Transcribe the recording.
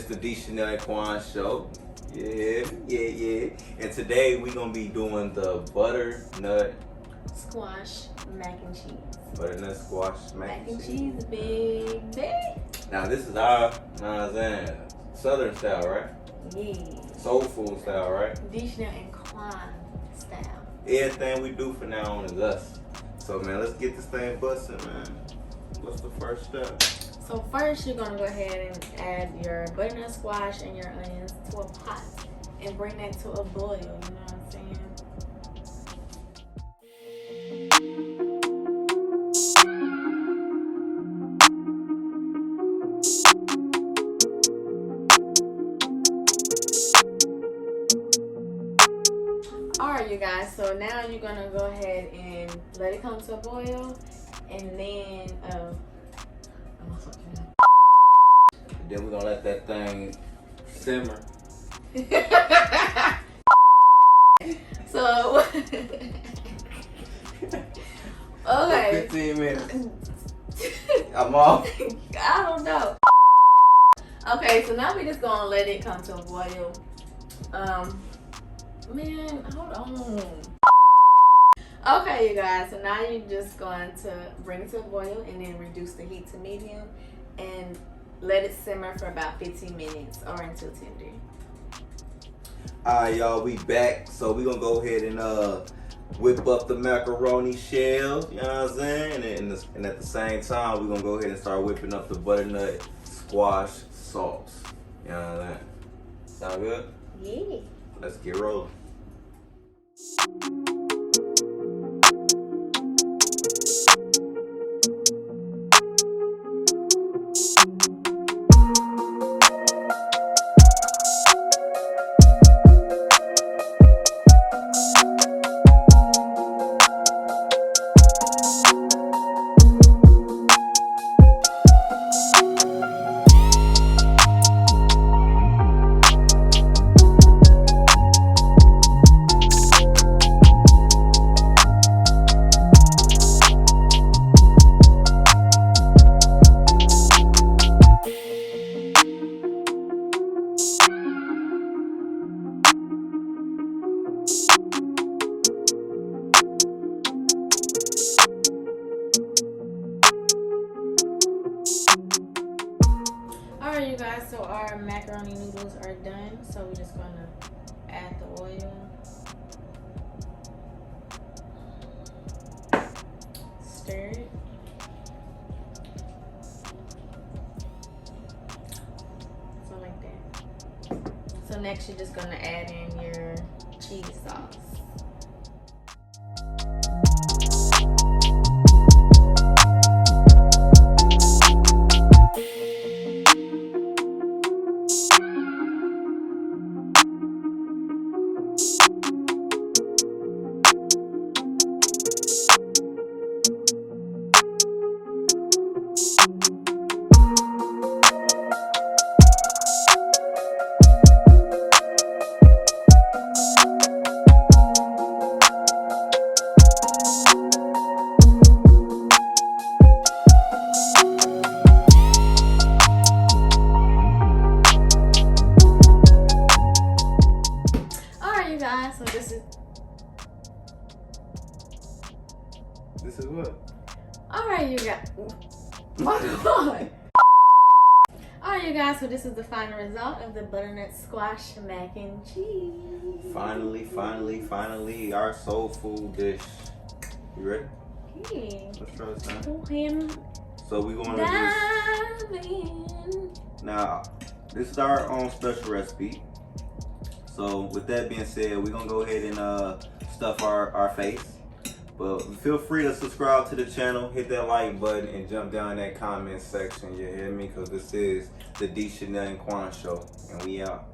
It's the D.Chanel and Quan show. Yeah. And today we gonna be doing the butternut squash mac and cheese. Butternut squash Mac and cheese, baby. Now this is our, Southern style, right? Yeah. Soul food style, right? D.Chanel and Quan style. Everything we do from now on is us. So man, let's get this thing busting, man. What's the first step? So first, you're gonna go ahead and add your butternut squash and your onions to a pot and bring that to a boil. You know what I'm saying? Alright, you guys. So now you're gonna go ahead and let it come to a boil, and then Then we're gonna let that thing simmer. So okay. 15 minutes. I'm off. I don't know. Okay, so now we just gonna let it come to a boil. Man, hold on. Okay, you guys, so now you're just going to bring it to a boil and then reduce the heat to medium and let it simmer for about 15 minutes or until tender. Alright, y'all, we back. So we gonna go ahead and whip up the macaroni shells, you know what I'm saying? And at the same time, we're gonna go ahead and start whipping up the butternut squash sauce. You know what I'm saying? Sound good? Yeah. Let's get rolling. Alright, you guys, so our macaroni noodles are done. So we're just gonna add the oil. Stir it. So like that. So next you're just gonna add in your cheese sauce. So this is what? Alright, you guys. Alright, you guys, so this is the final result of the butternut squash mac and cheese. Finally, our soul food dish. You ready? Okay. Let's try this out. Go ahead. So we're going to dive in. Now, this is our own special recipe. So with that being said, we're gonna go ahead and stuff our face. But feel free to subscribe to the channel, hit that like button, and jump down in that comment section, you hear me? Because this is the D.Chanel and Quan show, and we out.